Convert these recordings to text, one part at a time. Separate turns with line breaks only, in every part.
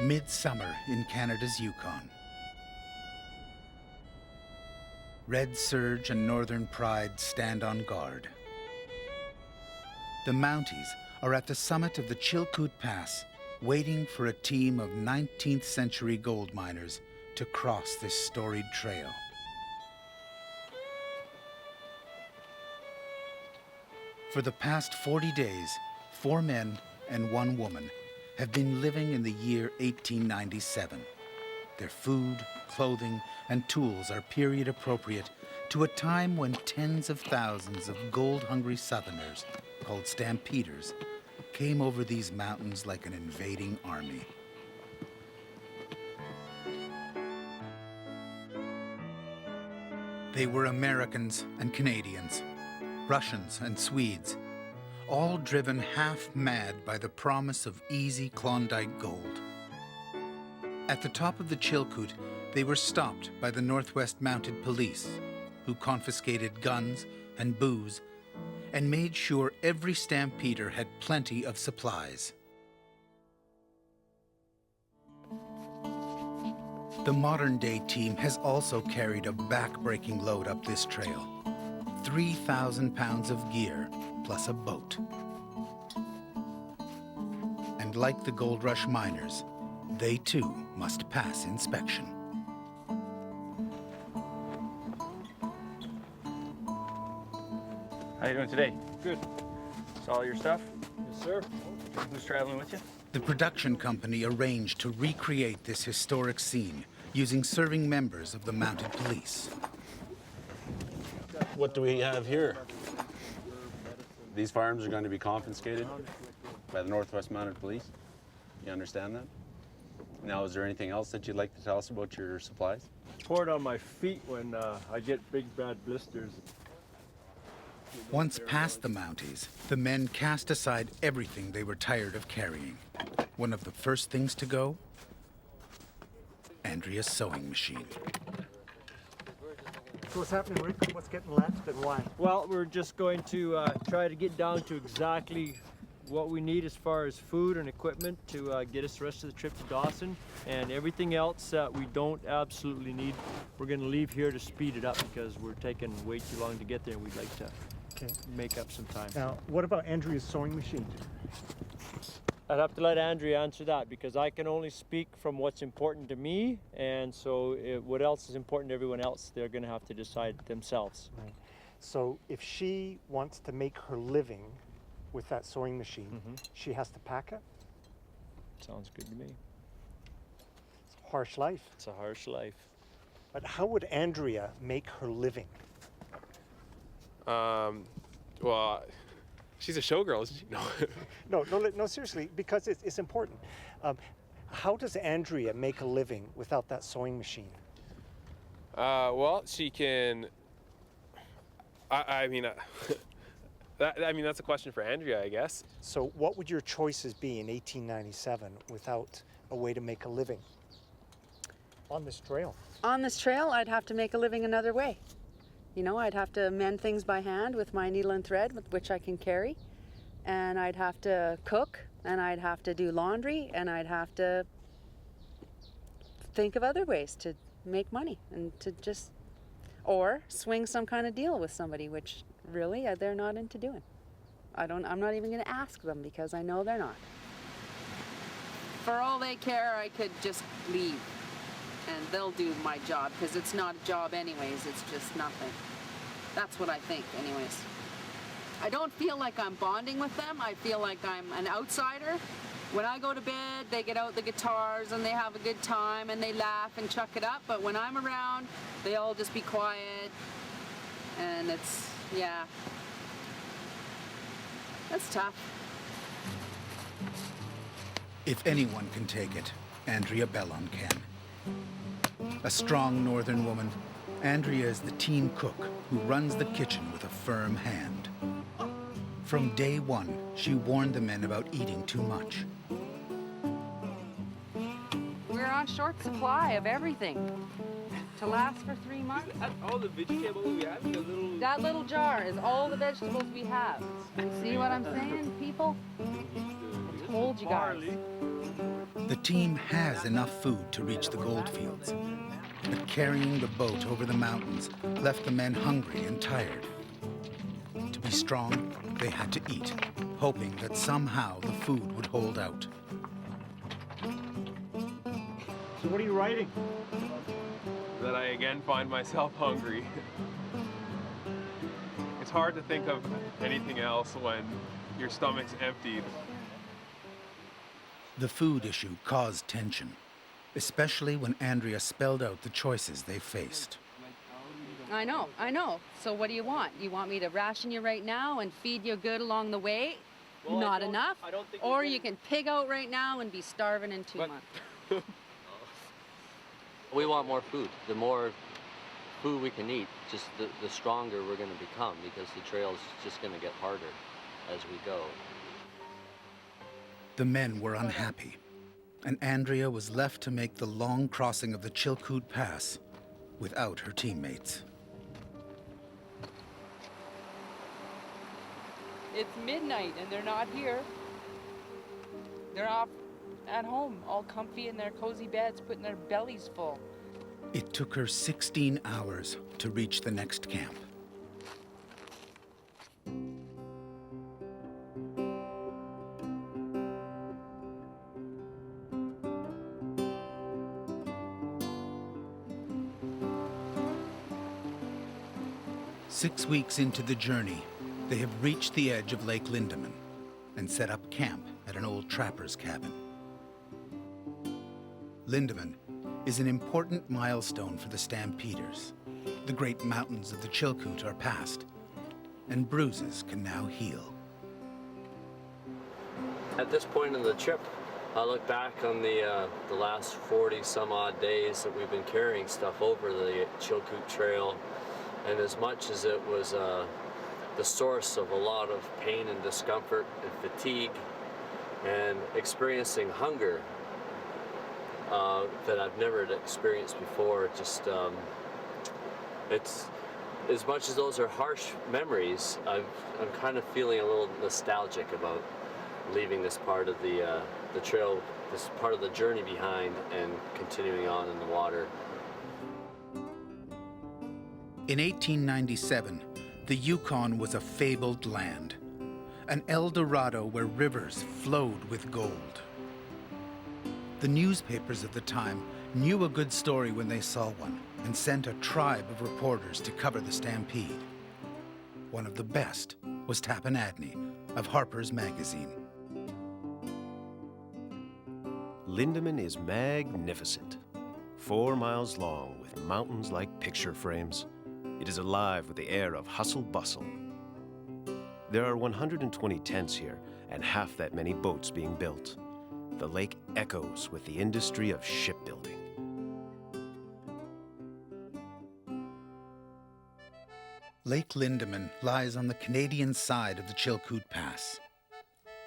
Midsummer in Canada's Yukon. Red Surge and Northern Pride stand on guard. The Mounties are at the summit of the Chilkoot Pass, waiting for a team of 19th century gold miners to cross this storied trail. For the past 40 days, 4 men and 1 woman have been living in the year 1897. Their food, clothing, and tools are period appropriate to a time when tens of thousands of gold-hungry Southerners, called Stampeders, came over these mountains like an invading army. They were Americans and Canadians, Russians and Swedes, all driven half mad by the promise of easy Klondike gold. At the top of the Chilkoot, they were stopped by the Northwest Mounted Police, who confiscated guns and booze and made sure every stampeder had plenty of supplies. The modern-day team has also carried a back-breaking load up this trail. 3,000 pounds of gear, plus a boat. And like the Gold Rush miners, they too must pass inspection.
How you doing today?
Good.
Is all your stuff?
Yes, sir.
Who's traveling with you?
The production company arranged to recreate this historic scene using serving members of the mounted police.
What do we have here? These farms are going to be confiscated by the Northwest Mounted Police. You understand that? Now, is there anything else that you'd like to tell us about your supplies?
Pour it on my feet when I get big bad blisters.
Once past the Mounties, the men cast aside everything they were tired of carrying. One of the first things to go? Andrea's sewing machine.
So what's happening, Rick? What's getting left and why?
Well, we're just going to try to get down to exactly what we need as far as food and equipment to get us the rest of the trip to Dawson, and everything else that we don't absolutely need, we're going to leave here to speed it up because we're taking way too long to get there and we'd like to make up some time.
Now, what about Andrea's sewing machine?
I'd have to let Andrea answer that because I can only speak from what's important to me, and so what else is important to everyone else, they're going to have to decide themselves.
Right. So if she wants to make her living with that sewing machine, she has to pack it?
Sounds good to me.
It's a harsh life.
It's a harsh life.
But how would Andrea make her living?
Well, she's a showgirl, isn't she? No.
No, seriously, because it's important. How does Andrea make a living without that sewing machine?
Well, she can. I mean, that's a question for Andrea, I guess.
So what would your choices be in 1897 without a way to make a living on this trail?
On this trail, I'd have to make a living another way. You know, I'd have to mend things by hand with my needle and thread, with which I can carry. And I'd have to cook, and I'd have to do laundry, and I'd have to think of other ways to make money and to just, or swing some kind of deal with somebody, which really they're not into doing. I'm not even going to ask them because I know they're not. For all they care, I could just leave. And they'll do my job, because it's not a job anyways, it's just nothing. That's what I think anyways. I don't feel like I'm bonding with them, I feel like I'm an outsider. When I go to bed, they get out the guitars and they have a good time and they laugh and chuck it up, but when I'm around, they all just be quiet. And it's, yeah. That's tough.
If anyone can take it, Andrea Bellon can. A strong northern woman, Andrea is the team cook who runs the kitchen with a firm hand. From day one, she warned the men about eating too much.
We're on short supply of everything to last for 3 months.
All the vegetables we have,
That little jar is all the vegetables we have. You see what I'm saying, people? I told you guys.
The team has enough food to reach the gold fields, but carrying the boat over the mountains left the men hungry and tired. To be strong, they had to eat, hoping that somehow the food would hold out.
So what are you writing?
That I again find myself hungry. It's hard to think of anything else when your stomach's emptied.
The food issue caused tension, especially when Andrea spelled out the choices they faced.
I know. So what do you want? You want me to ration you right now and feed you good along the way?
Well,
Not enough?
I don't think
Or you can pig out right now and be starving in 2 months.
We want more food. The more food we can eat, just the stronger we're going to become, because the trail's just going to get harder as we go.
The men were unhappy, and Andrea was left to make the long crossing of the Chilkoot Pass without her teammates.
It's midnight and they're not here. They're off at home, all comfy in their cozy beds, putting their bellies full.
It took her 16 hours to reach the next camp. Six weeks into the journey, they have reached the edge of Lake Lindemann and set up camp at an old trapper's cabin. Lindeman is an important milestone for the Stampeders. The great mountains of the Chilkoot are passed, and bruises can now heal.
At this point in the trip, I look back on the last 40 some odd days that we've been carrying stuff over the Chilkoot Trail, and as much as it was the source of a lot of pain and discomfort and fatigue and experiencing hunger that I've never experienced before, just it's, as much as those are harsh memories, I'm kind of feeling a little nostalgic about leaving this part of the trail, this part of the journey behind, and continuing on in the water.
In 1897, the Yukon was a fabled land, an El Dorado where rivers flowed with gold. The newspapers of the time knew a good story when they saw one and sent a tribe of reporters to cover the stampede. One of the best was Tappan Adney of Harper's Magazine.
Lindeman is magnificent. 4 miles long with mountains like picture frames. It is alive with the air of hustle bustle. There are 120 tents here and half that many boats being built. The lake echoes with the industry of shipbuilding.
Lake Lindeman lies on the Canadian side of the Chilkoot Pass,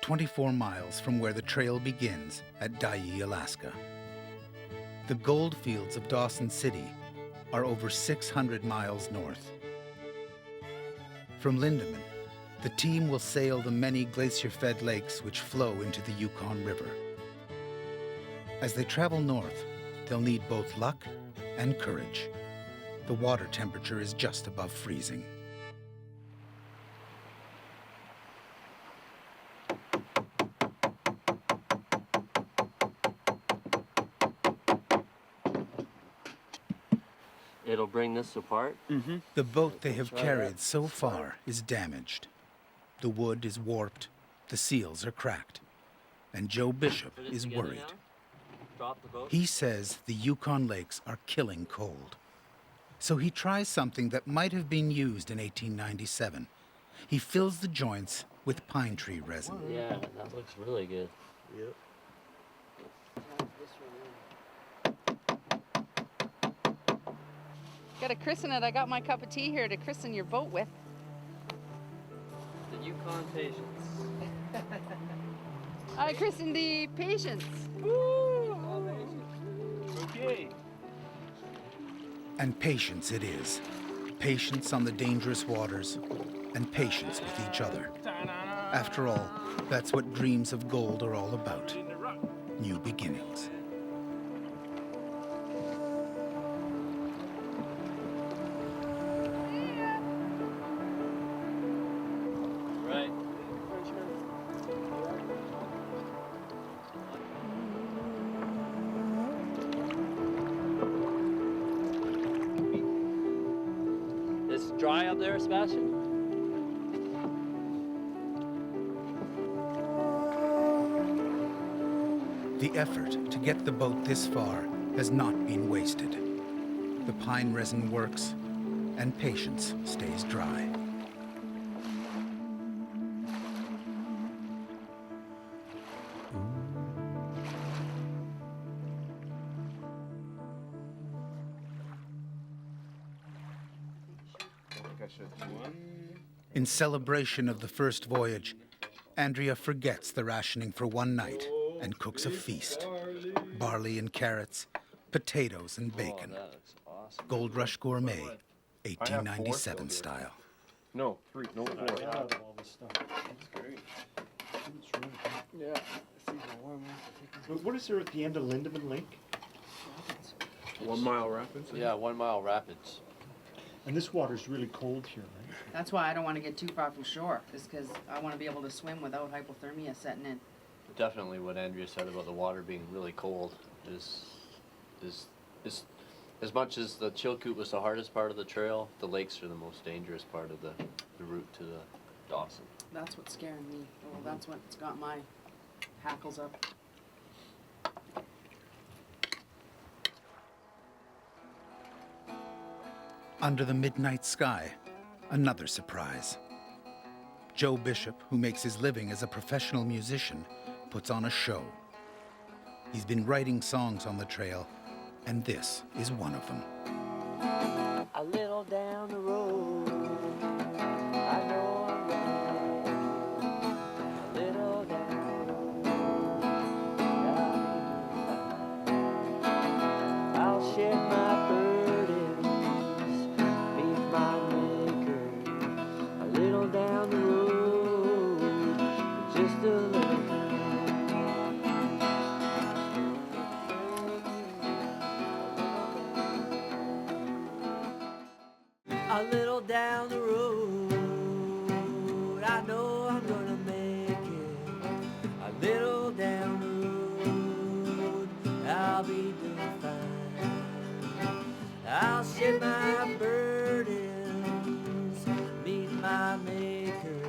24 miles from where the trail begins at Dyea, Alaska. The gold fields of Dawson City are over 600 miles north. From Lindeman, the team will sail the many glacier-fed lakes which flow into the Yukon River. As they travel north, they'll need both luck and courage. The water temperature is just above freezing.
It'll bring this apart.
The boat they have carried so far is damaged. The wood is warped, the seals are cracked, and Joe Bishop is worried.
Drop the boat.
He says the Yukon lakes are killing cold. So he tries something that might have been used in 1897. He fills the joints with pine tree resin.
Yeah, that looks really good.
Yep.
Gotta christen it. I got my cup of tea here to christen your boat with.
The Yukon Patience.
I christened the Patience.
Okay.
And patience it is. Patience on the dangerous waters, and patience with each other. After all, that's what dreams of gold are all about. New beginnings. beginnings.
Right. Is it dry up there, Sebastian?
The effort to get the boat this far has not been wasted. The pine resin works, and patience stays dry. In celebration of the first voyage, Andrea forgets the rationing for one night and cooks a feast. Barley and carrots, potatoes and bacon.
Oh, that looks awesome.
Gold Rush Gourmet, 1897 style.
No, 3, no 4.
All this stuff.
That's great.
Yeah. What is there at the end of Lindeman Lake?
1 mile rapids.
Yeah, 1 mile rapids.
And this water's really cold here, right?
That's why I don't want to get too far from shore, is because I want to be able to swim without hypothermia setting in.
Definitely what Andrea said about the water being really cold is as much as the Chilkoot was the hardest part of the trail, the lakes are the most dangerous part of the route to the Dawson.
That's what's scaring me. Well, that's what's got my hackles up.
Under the midnight sky, another surprise. Joe Bishop, who makes his living as a professional musician, puts on a show. He's been writing songs on the trail, and this is one of them.
A little down the road, I know I'm right. A little down the road, I'll shed my burdens, meet my maker. A little down the road, just a little. A little down the road, I know I'm gonna make it. A little down the road, I'll be doing fine. I'll shed my burdens, meet my maker.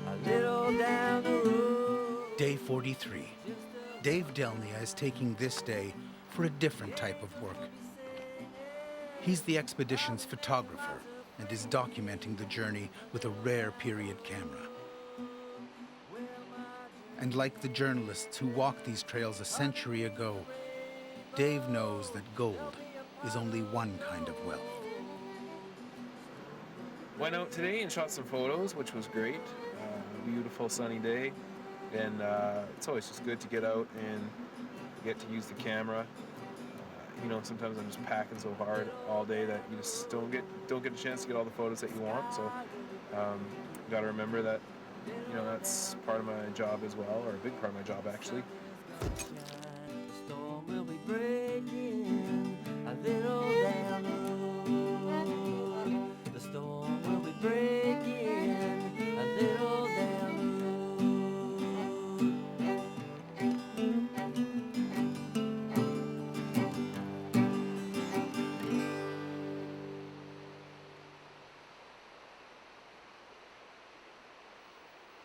A little down the road.
Day 43. Dave Delnia is taking this day for a different type of work. He's the expedition's photographer and is documenting the journey with a rare period camera. And like the journalists who walked these trails a century ago, Dave knows that gold is only one kind of wealth.
Went out today and shot some photos, which was great. Beautiful sunny day, and it's always just good to get out and get to use the camera. You know, sometimes I'm just packing so hard all day that you just don't get a chance to get all the photos that you want. So you got to remember that, you know, that's part of my job as well, or a big part of my job actually.
The storm will be breaking a little down the road. The storm will be breaking a little down the road.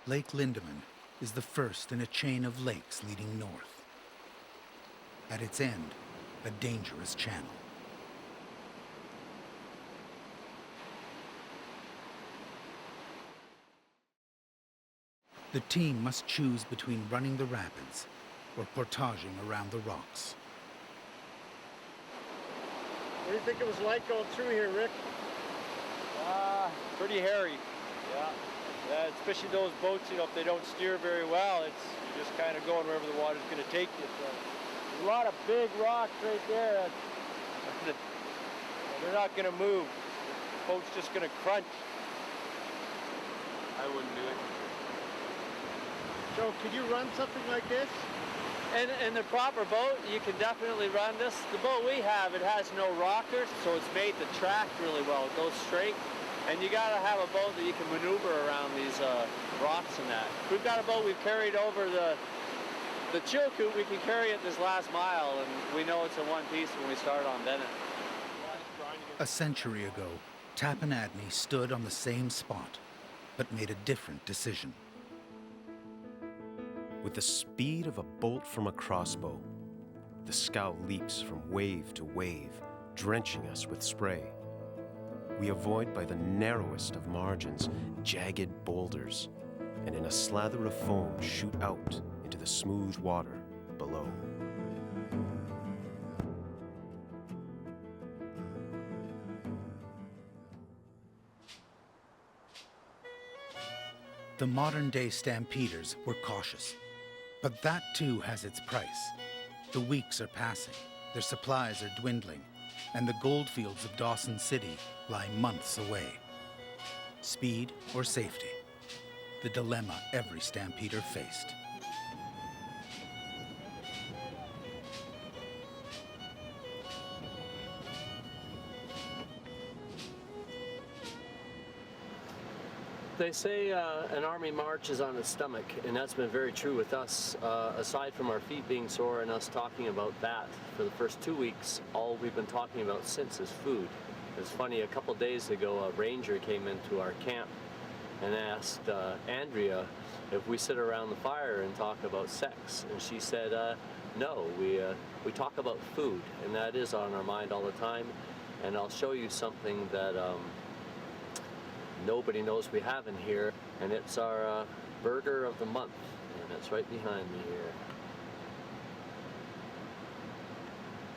Lake Lindeman is the first in a chain of lakes leading north. At its end, a dangerous channel. The team must choose between running the rapids or portaging around the rocks.
What do you think it was like going through here, Rick? Pretty hairy. Yeah, especially those boats, you know, if they don't steer very well, you're just kind of going wherever the water's going to take you. So there's a lot of big rocks right there. They're not going to move. The boat's just going to crunch.
I wouldn't do it.
Joe, could you run something like this?
In the proper boat, you can definitely run this. The boat we have, it has no rockers, so it's made to track really well. It goes straight, and you gotta have a boat that you can maneuver around these rocks and that. We've got a boat we've carried over the Chilkoot. We can carry it this last mile, and we know it's in one piece when we start on Bennett.
A century ago, Tappan Adney stood on the same spot, but made a different decision.
With the speed of a bolt from a crossbow, the scow leaps from wave to wave, drenching us with spray. We avoid by the narrowest of margins jagged boulders, and in a slather of foam shoot out into the smooth water below.
The modern-day Stampeders were cautious, but that too has its price. The weeks are passing, their supplies are dwindling, and the goldfields of Dawson City lie months away. Speed or safety? The dilemma every Stampeder faced.
They say an army marches on its stomach, and that's been very true with us. Aside from our feet being sore and us talking about that for the first 2 weeks, all we've been talking about since is food. It's funny, a couple days ago, a ranger came into our camp and asked Andrea if we sit around the fire and talk about sex, and she said, no, we talk about food, and that is on our mind all the time. And I'll show you something that nobody knows we have in here, and it's our burger of the month, and it's right behind me here.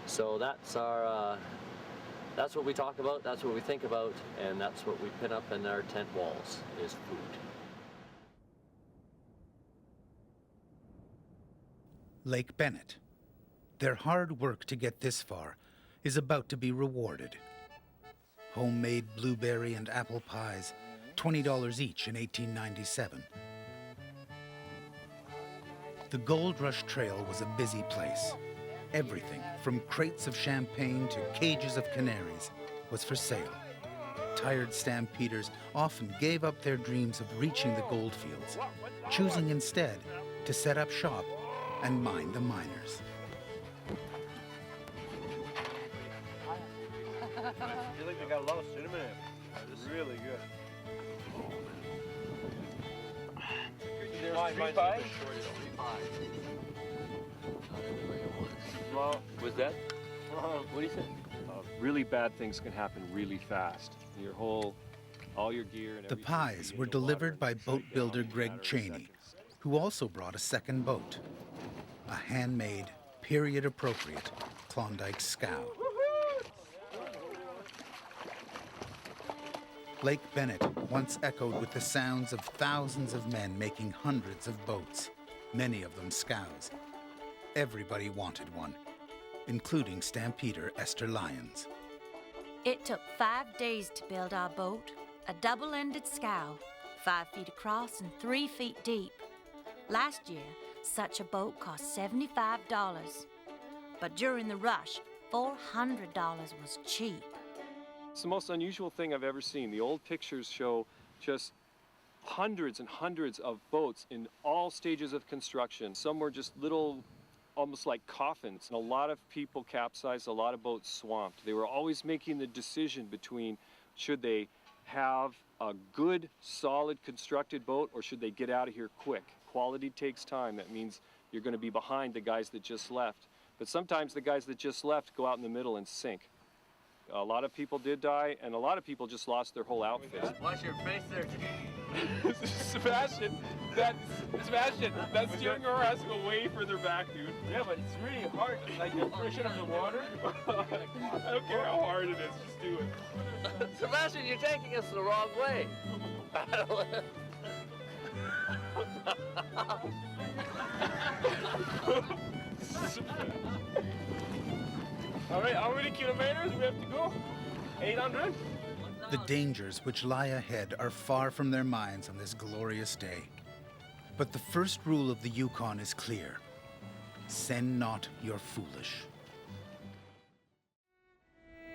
So that's our that's what we talk about, that's what we think about, and that's what we pin up in our tent walls, is food.
Lake Bennett. Their hard work to get this far is about to be rewarded. Homemade blueberry and apple pies, $20 each in 1897. The Gold Rush Trail was a busy place. Everything from crates of champagne to cages of canaries was for sale. Tired Stampeders often gave up their dreams of reaching the goldfields, choosing instead to set up shop and mind the miners.
I feel like they got a lot of cinnamon in it. It's really good. There's 3 pies? Well,
Was that? What do you think?
really bad things can happen really fast. All your gear and
The pies were delivered by boat builder Greg Cheney, who also brought a second boat, a handmade, period-appropriate Klondike scow. Lake Bennett once echoed with the sounds of thousands of men making hundreds of boats, many of them scows. Everybody wanted one, including Stampeder Esther Lyons.
It took 5 days to build our boat, a double-ended scow, 5 feet across and 3 feet deep. Last year, such a boat cost $75, but during the rush, $400 was cheap.
It's the most unusual thing I've ever seen. The old pictures show just hundreds and hundreds of boats in all stages of construction. Some were just little, almost like coffins. And a lot of people capsized, a lot of boats swamped. They were always making the decision between should they have a good, solid, constructed boat or should they get out of here quick. Quality takes time. That means you're going to be behind the guys that just left. But sometimes the guys that just left go out in the middle and sink. A lot of people did die, and a lot of people just lost their whole outfit.
Watch your face there.
Sebastian, that steering oar has to go way further back, dude.
Yeah, but it's really hard. Like the friction of the water.
I don't care how hard it is, just do it.
Sebastian, you're taking us the wrong way.
All right, how many kilometers we have to go? 800?
The dangers which lie ahead are far from their minds on this glorious day. But the first rule of the Yukon is clear. Send not your foolish.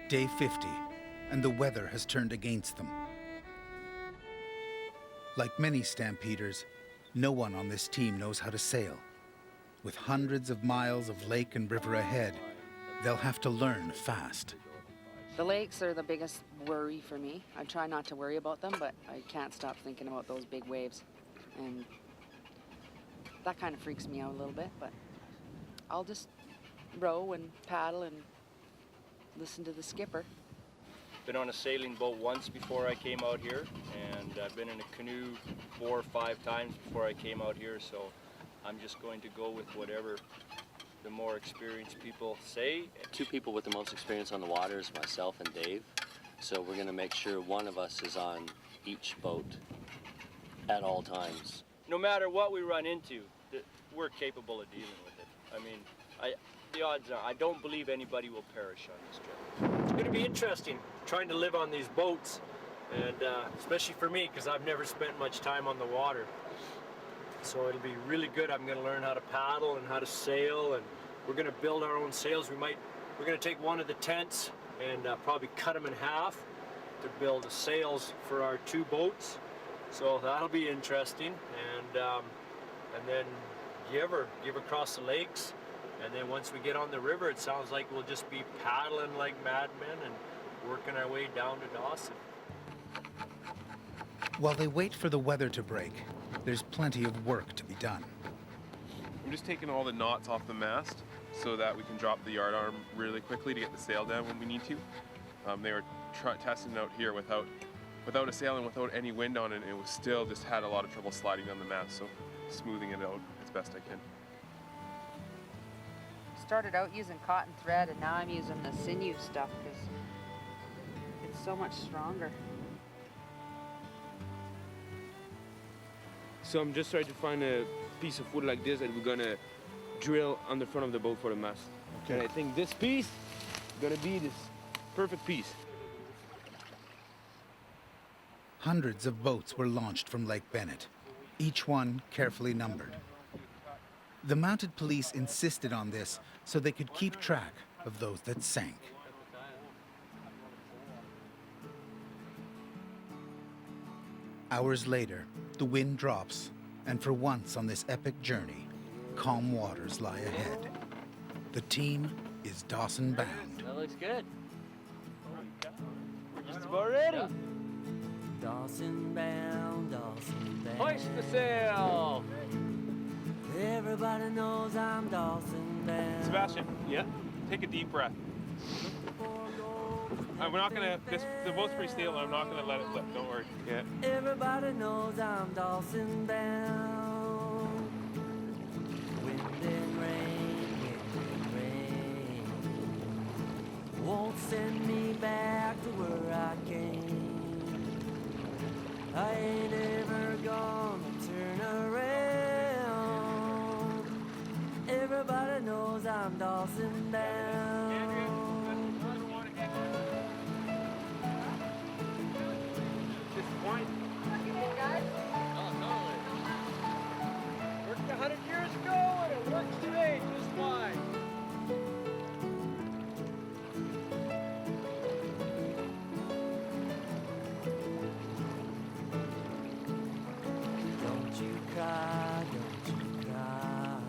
Day 50, and the weather has turned against them. Like many Stampeders, no one on this team knows how to sail. With hundreds of miles of lake and river ahead, they'll have to learn fast.
The lakes are the biggest worry for me. I try not to worry about them, but I can't stop thinking about those big waves. And that kind of freaks me out a little bit, but I'll just row and paddle and listen to the skipper.
Been on a sailing boat once before I came out here, and I've been in a canoe 4 or 5 times before I came out here, so I'm just going to go with whatever the more experienced people say.
2 people with the most experience on the water is myself and Dave, so we're going to make sure one of us is on each boat at all times.
No matter what we run into, we're capable of dealing with it. I mean, the odds are, I don't believe anybody will perish on this trip. It's going to be interesting trying to live on these boats, and especially for me, because I've never spent much time on the water. So it'll be really good. I'm going to learn how to paddle and how to sail, and we're going to build our own sails. We're going to take one of the tents and probably cut them in half to build the sails for our 2 boats. So that'll be interesting, and then give across the lakes, and then once we get on the river, it sounds like we'll just be paddling like madmen and working our way down to Dawson.
While they wait for the weather to break, there's plenty of work to be done.
I'm just taking all the knots off the mast so that we can drop the yard arm really quickly to get the sail down when we need to. They were testing it out here without a sail and without any wind on it, and it was still just had a lot of trouble sliding down the mast, so smoothing it out as best I can.
Started out using cotton thread, and now I'm using the sinew stuff because it's so much stronger.
So I'm just trying to find a piece of wood like this that we're gonna drill on the front of the boat for the mast. Okay. And I think this piece is gonna be this perfect piece.
Hundreds of boats were launched from Lake Bennett, each one carefully numbered. The mounted police insisted on this so they could keep track of those that sank. Hours later, the wind drops, and for once on this epic journey, calm waters lie ahead. The team is Dawson bound.
That looks good.
We're just about ready.
Dawson bound, Dawson bound.
Hoist the sail!
Everybody knows I'm Dawson bound.
Sebastian, yeah, take a deep breath. We're not gonna, the boat's pretty stable, I'm not gonna let it slip, don't worry. Yeah.
Everybody knows I'm Dawson bound. Wind and rain, won't send me back to where I came. I ain't ever gonna turn around. Everybody knows I'm Dawson bound.
Point. Worked 100 years ago and it works today just fine.
Don't you cry, don't you cry.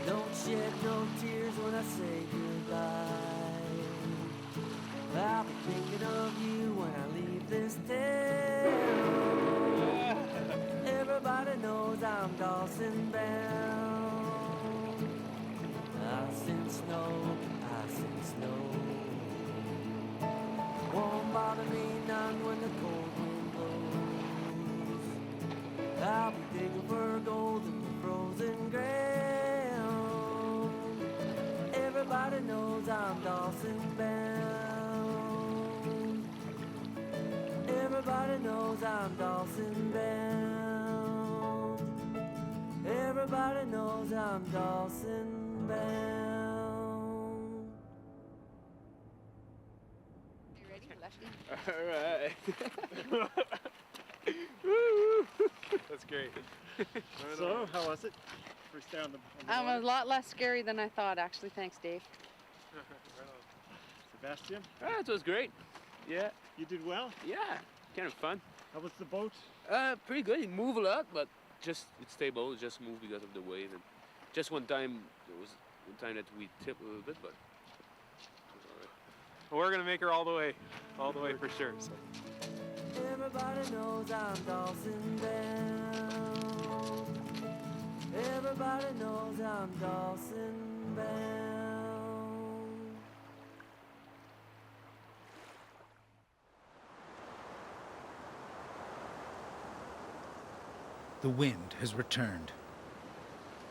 Don't shed no tears when I say goodbye. I'll be thinking of you when I leave this town. Everybody knows I'm Dawson bound. I've seen snow, I've seen snow. Won't bother me none when the cold wind blows. I'll be digging for gold in the frozen ground. Everybody knows I'm Dawson bound. Everybody knows I'm Dawson bound. Everybody knows I'm Dawson bound.
You ready, Lefty?
All right. Woo! That's great.
So, how was it?
first day on the
I'm
water?
a lot less scary than I thought, actually. Thanks, Dave.
Sebastian?
It was great. Yeah.
You did well?
Yeah, kind of fun.
How was the boat?
Pretty good. It moved a lot, but it's stable. It just moved because of the wave. And just one time, there was one time that we tipped a little bit, but it was all right.
Well, we're gonna make her all the way for sure. So.
Everybody knows I'm Dawson bound. Everybody knows I'm Dawson bound.
The wind has returned.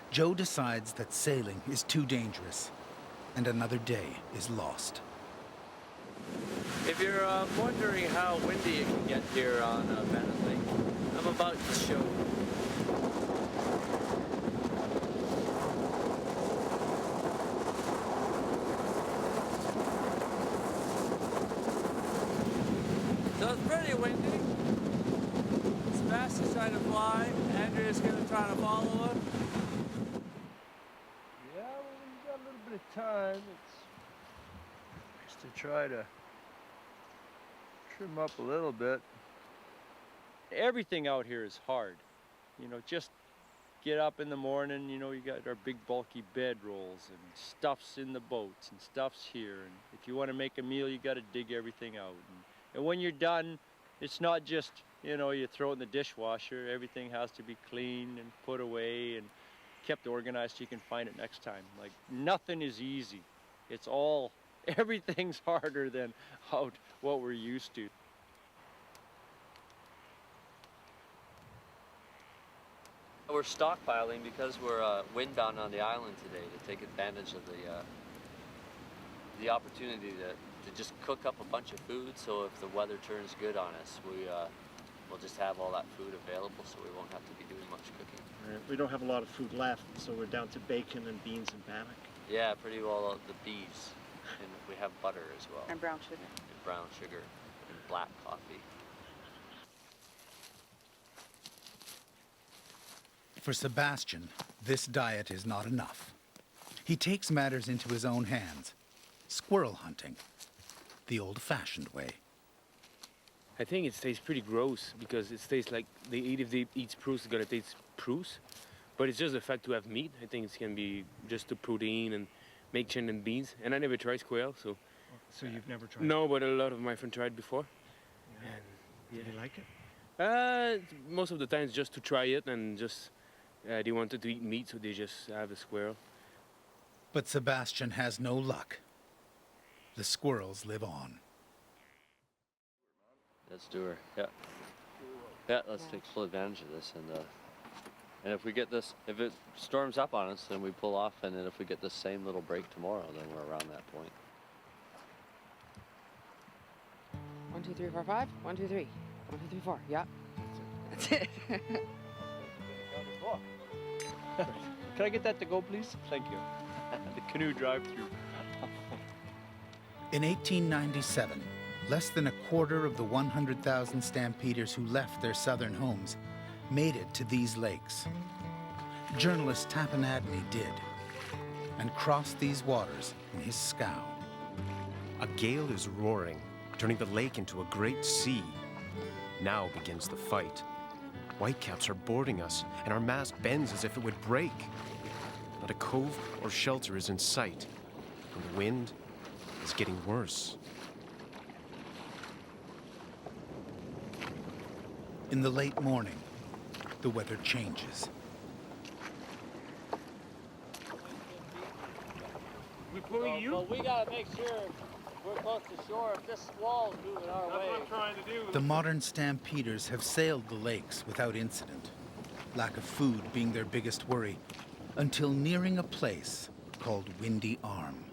Joe decides that sailing is too dangerous, and another day is lost.
If you're wondering how windy it can get here on Bennett Lake, I'm about to show you. So it's pretty windy. Sebastian's trying to fly. Andrea's gonna try to follow him.
Yeah, well, when you got a little bit of time, it's to try to trim up a little bit. Everything out here is hard. You know, just get up in the morning, you know, you got our big bulky bedrolls and stuff's in the boats and stuff's here. And if you want to make a meal, you got to dig everything out. And when you're done, it's not just, you know, you throw it in the dishwasher. Everything has to be cleaned and put away and kept organized so you can find it next time. Like, nothing is easy. It's all, everything's harder than what we're used to.
We're stockpiling because we're windbound on the island today to take advantage of the opportunity to just cook up a bunch of food, so if the weather turns good on us, we'll just have all that food available, so we won't have to be doing much cooking.
Right. We don't have a lot of food left, so we're down to bacon and beans and bannock.
Yeah, pretty well the bees, and we have butter as well.
And brown sugar.
And brown sugar and black coffee.
For Sebastian, this diet is not enough. He takes matters into his own hands. Squirrel hunting, the old-fashioned way.
I think it tastes pretty gross because it tastes like if they eat spruce, it's gonna taste spruce. But it's just the fact to have meat. I think it's gonna be just the protein and make chicken and beans. And I never tried squirrel, so.
So you've never tried?
No, but a lot of my friends tried before.
Yeah. And did you like it?
Most of the times just to try it and just they wanted to eat meat, so they just have a squirrel.
But Sebastian has no luck. The squirrels live on.
Let's do her. Yeah. Yeah, let's take full advantage of this, and if we get this, if it storms up on us, then we pull off, and then if we get the same little break tomorrow, then we're around that point.
1, 2, 3, 4, 5. 1, 2, 3. 1, 2, 3, 4. Yeah. That's it.
Can I get that to go, please? Thank you. The canoe drive-through.
In 1897, less than a quarter of the 100,000 Stampeders who left their southern homes made it to these lakes. Journalist Tappanadney did, and crossed these waters in his scow.
A gale is roaring, turning the lake into a great sea. Now begins the fight. Whitecaps are boarding us, and our mast bends as if it would break. Not a cove or shelter is in sight, and the wind is getting worse.
In the late morning, the weather changes.
Well, we gotta make sure we're close to shore. If this squall's moving our way.
That's what I'm trying to do.
The modern Stampeders have sailed the lakes without incident, lack of food being their biggest worry, until nearing a place called Windy Arm.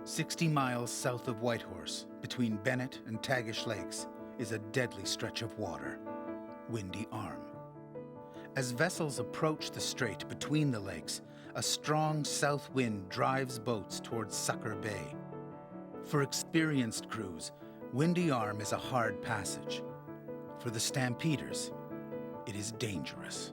60 miles south of Whitehorse, between Bennett and Tagish Lakes, is a deadly stretch of water, Windy Arm. As vessels approach the strait between the lakes, a strong south wind drives boats towards Sucker Bay. For experienced crews, Windy Arm is a hard passage. For the Stampeders, It is dangerous.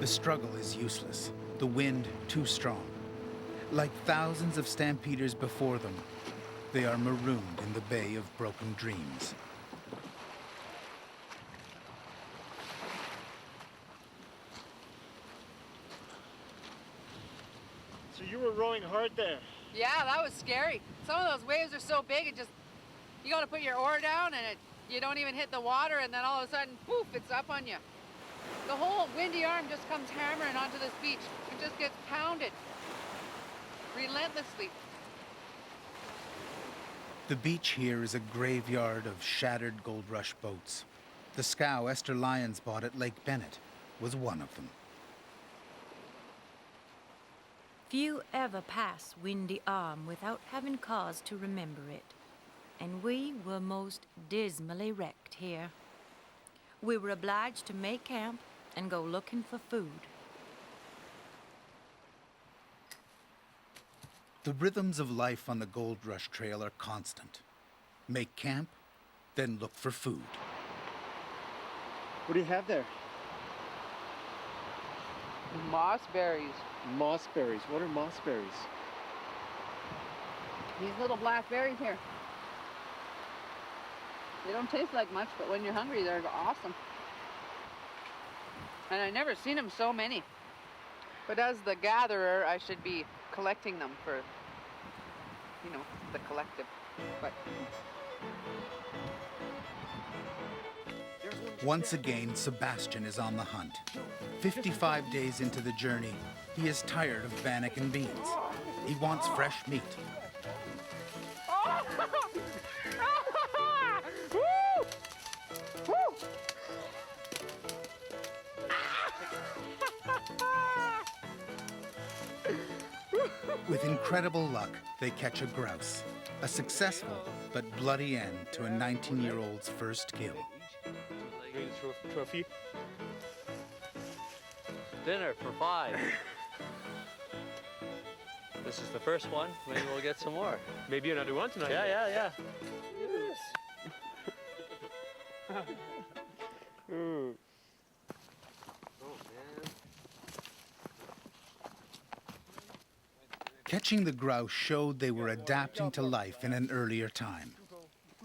The struggle is useless, the wind too strong. Like thousands of stampeders before them, they are marooned in the Bay of Broken Dreams.
So you were rowing hard there?
Yeah, that was scary. Some of those waves are so big, you gotta put your oar down and you don't even hit the water, and then all of a sudden, poof, it's up on you. The whole windy arm just comes hammering onto this beach. It just gets pounded relentlessly.
The beach here is a graveyard of shattered Gold Rush boats. The scow Esther Lyons bought at Lake Bennett was one of them.
Few ever pass Windy Arm without having cause to remember it, and we were most dismally wrecked here. We were obliged to make camp and go looking for food.
The rhythms of life on the Gold Rush Trail are constant. Make camp, then look for food.
What do you have there?
Mossberries.
Mossberries. What are mossberries?
These little black berries here. They don't taste like much, but when you're hungry, they're awesome. And I never seen them so many. But as the gatherer, I should be collecting them for, the collective. But
Once again, Sebastian is on the hunt. 55 days into the journey, he is tired of bannock and beans. He wants fresh meat. With incredible luck, they catch a grouse. A successful but bloody end to a 19-year-old's first kill.
Trophy.
Dinner for 5. This is the first one. Maybe we'll get some more.
Maybe another one tonight.
Yeah.
Ooh.
Catching the grouse showed they were adapting to life in an earlier time.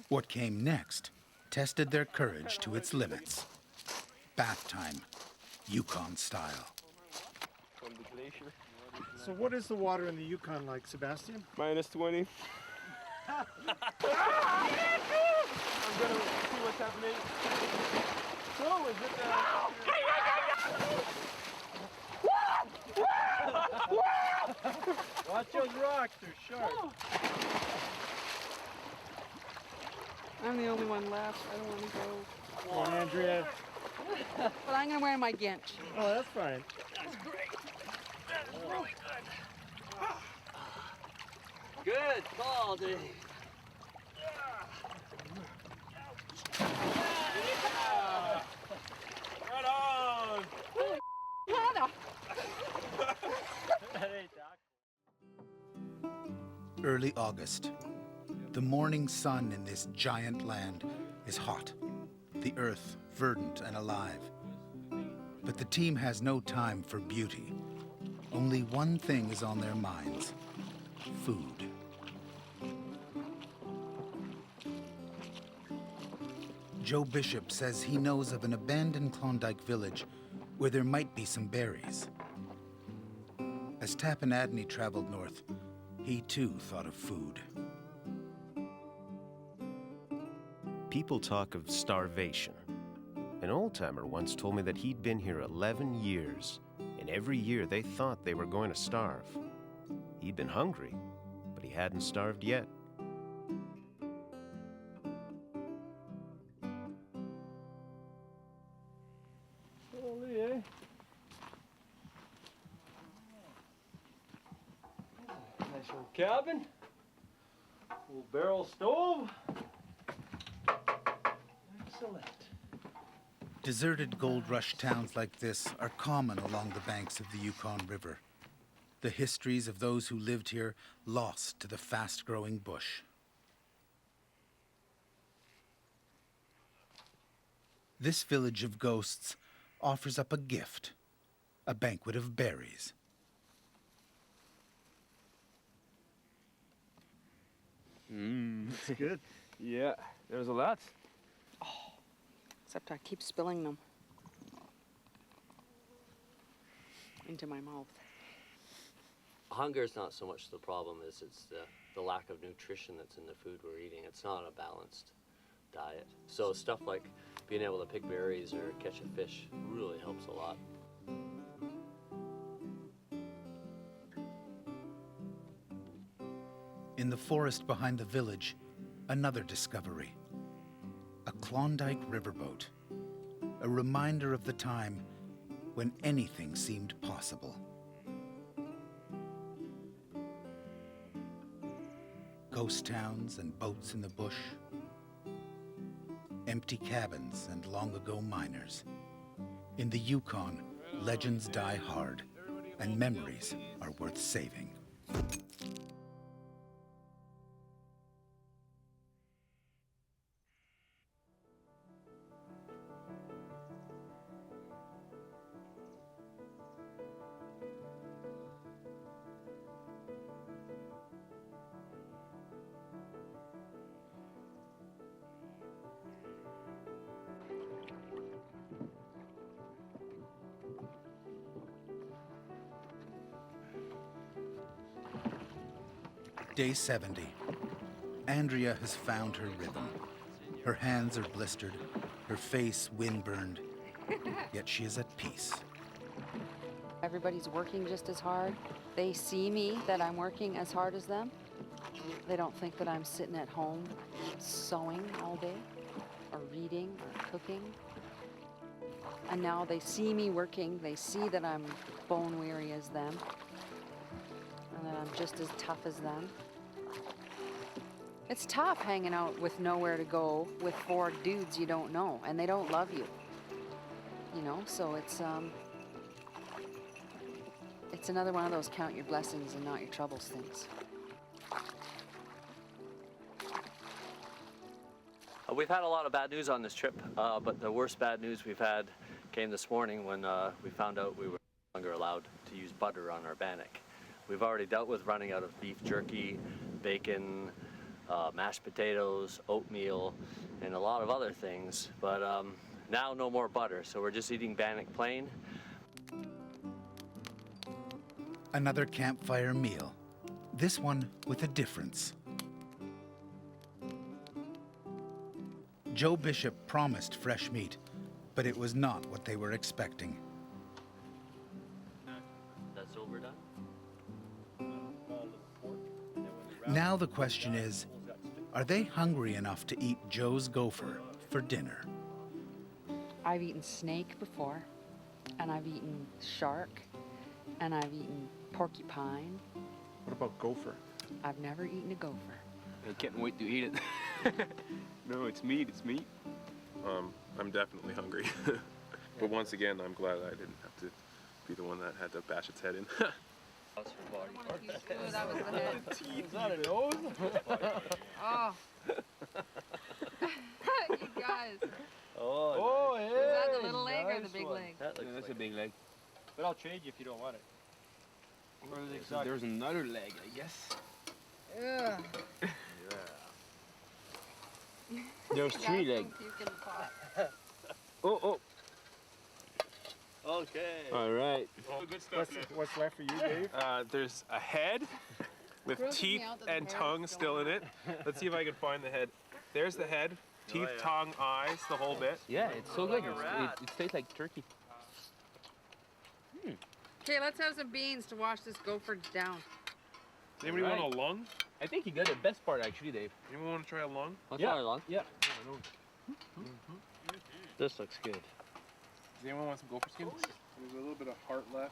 What came next tested their courage to its limits. Bath time, Yukon style.
From the glacier.
So what is the water in the Yukon like, Sebastian?
-20. I'm gonna see what's happening. So is it
Watch those rocks, they're sharp.
I'm the only one left. I don't want to go.
Come on, Andrea.
But I'm going to wear my ginch.
Oh, that's fine.
That's great. That's really good. Good call, Dave.
Right on!
Hannah!
Early August. The morning sun in this giant land is hot. the earth verdant and alive. But the team has no time for beauty. Only one thing is on their minds: food. Joe Bishop says he knows of an abandoned Klondike village where there might be some berries. As Tappanadney traveled north, he too thought of food.
People talk of starvation. An old-timer once told me that he'd been here 11 years, and every year they thought they were going to starve. He'd been hungry, but he hadn't starved yet.
Holy, eh? Nice old cabin. Old barrel stove. Excellent.
Deserted gold rush towns like this are common along the banks of the Yukon River. The histories of those who lived here lost to the fast-growing bush. This village of ghosts offers up a gift, a banquet of berries.
It's good. Yeah, there's a lot.
Except I keep spilling them into my mouth.
Hunger is not so much the problem as it's the lack of nutrition that's in the food we're eating. It's not a balanced diet. So stuff like being able to pick berries or catch a fish really helps a lot.
In the forest behind the village, another discovery. A Klondike riverboat. A reminder of the time when anything seemed possible. Ghost towns and boats in the bush. Empty cabins and long-ago miners. In the Yukon, legends die hard, and memories are worth saving. Day 70. Andrea has found her rhythm. Her hands are blistered, her face windburned, yet she is at peace.
Everybody's working just as hard. They see me, that I'm working as hard as them. They don't think that I'm sitting at home sewing all day, or reading, or cooking. And now they see me working. They see that I'm bone weary as them, and that I'm just as tough as them. It's tough hanging out with nowhere to go with 4 dudes you don't know, and they don't love you. You know, so it's another one of those count your blessings and not your troubles things.
We've had a lot of bad news on this trip, but the worst bad news we've had came this morning when we found out we were no longer allowed to use butter on our bannock. We've already dealt with running out of beef jerky, bacon, mashed potatoes, oatmeal, and a lot of other things, but now no more butter, so we're just eating bannock plain.
Another campfire meal, this one with a difference. Joe Bishop promised fresh meat, but it was not what they were expecting.
That's overdone?
Now the question is, are they hungry enough to eat Joe's gopher for dinner?
I've eaten snake before, and I've eaten shark, and I've eaten porcupine.
What about gopher?
I've never eaten a gopher.
I can't wait to eat it. No, it's meat, it's meat.
I'm definitely hungry. But once again, I'm glad I didn't have to be the one that had to bash its head in.
Oh, that was the head.
Is that a nose?
Oh. You guys.
Oh,
Is
hey!
that the little leg or the
nice
big
one.
leg?
That looks that's a big leg.
But I'll trade you if you don't want it. Or the exotic.
There's another leg, I guess.
Ugh.
There's three legs. Oh.
Okay.
All right.
All good stuff, man.
What's left for you, Dave?
There's a head with
Grosses me
teeth
out that the
and
hair
tongue
is
still in
going
it. Let's see if I can find the head. There's the head. Teeth, tongue, eyes, the whole bit.
Yeah, it's so good. It tastes like turkey.
Okay, let's have some beans to wash this gopher down.
Does anybody want a lung?
I think you got the best part actually, Dave.
Anyone want to try a lung?
I'll try along.
Yeah. This looks good.
Does anyone want some gopher skin? There's a little bit of heart left.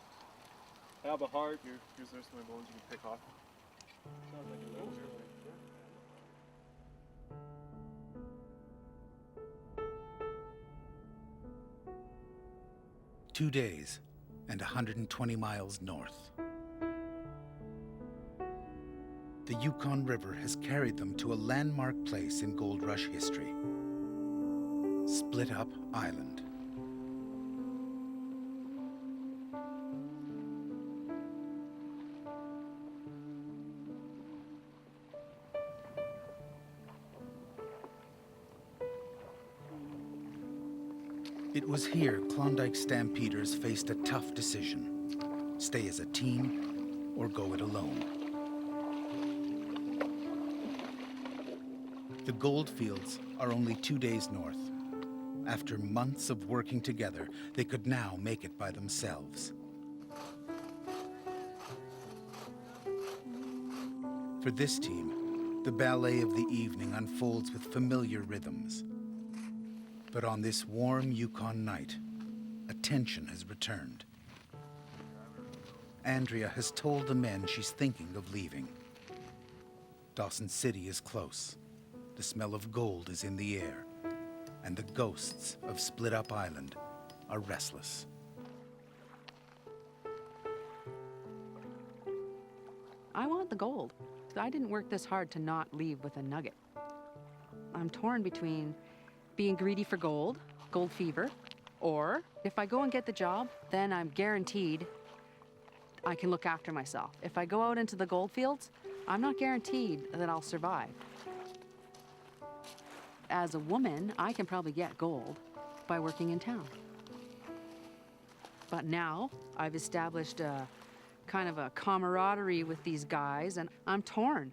I have a heart.
Here's the rest of my bones you can pick off.
Sounds like a little
2 days and 120 miles north. The Yukon River has carried them to a landmark place in Gold Rush history, Split Up Island. It was here Klondike Stampeders faced a tough decision: stay as a team or go it alone. The gold fields are only 2 days north. After months of working together, they could now make it by themselves. For this team, the ballet of the evening unfolds with familiar rhythms. But on this warm Yukon night, attention has returned. Andrea has told the men she's thinking of leaving. Dawson City is close. The smell of gold is in the air, and the ghosts of Split Up Island are restless.
I want the gold. I didn't work this hard to not leave with a nugget. I'm torn between being greedy for gold, gold fever, or if I go and get the job, then I'm guaranteed I can look after myself. If I go out into the gold fields, I'm not guaranteed that I'll survive. As a woman, I can probably get gold by working in town. But now I've established a kind of a camaraderie with these guys, and I'm torn.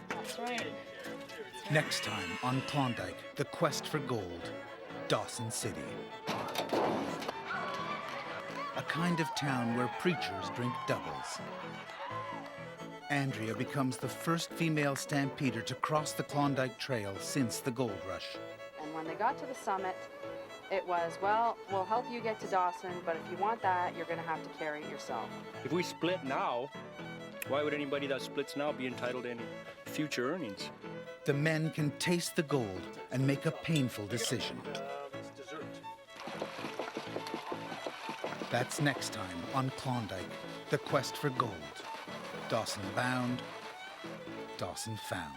That's right.
Next time on Klondike, the quest for gold, Dawson City. A kind of town where preachers drink doubles. Andrea becomes the first female stampeder to cross the Klondike Trail since the Gold Rush.
And when they got to the summit, it was, well, we'll help you get to Dawson, but if you want that, you're going to have to carry it yourself.
If we split now, why would anybody that splits now be entitled to any future earnings?
The men can taste the gold and make a painful decision.
It's dessert.
That's next time on Klondike, the quest for gold. Dawson bound, Dawson found.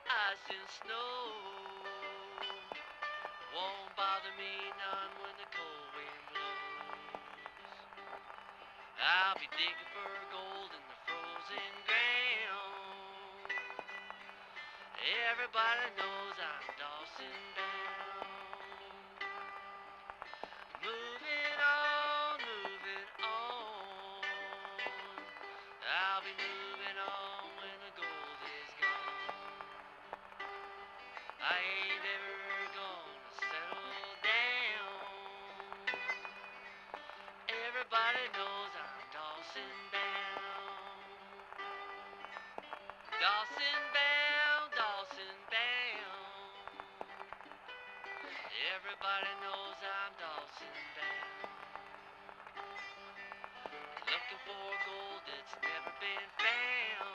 Ice and snow won't bother me none when the cold wind blows. I'll be digging for gold in the frozen ground. Everybody knows I'm Dawson bound. Moving on, moving on. I'll be moving on when the gold is gone. I ain't ever gonna settle down. Everybody knows I'm Dawson bound. Dawson bound, Dawson bound. Everybody knows I'm Dawson bound. Looking for gold that's never been found.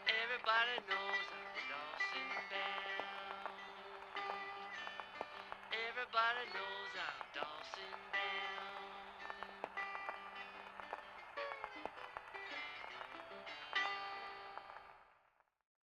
Everybody knows I'm Dawson bound. Everybody knows I'm Dawson bound.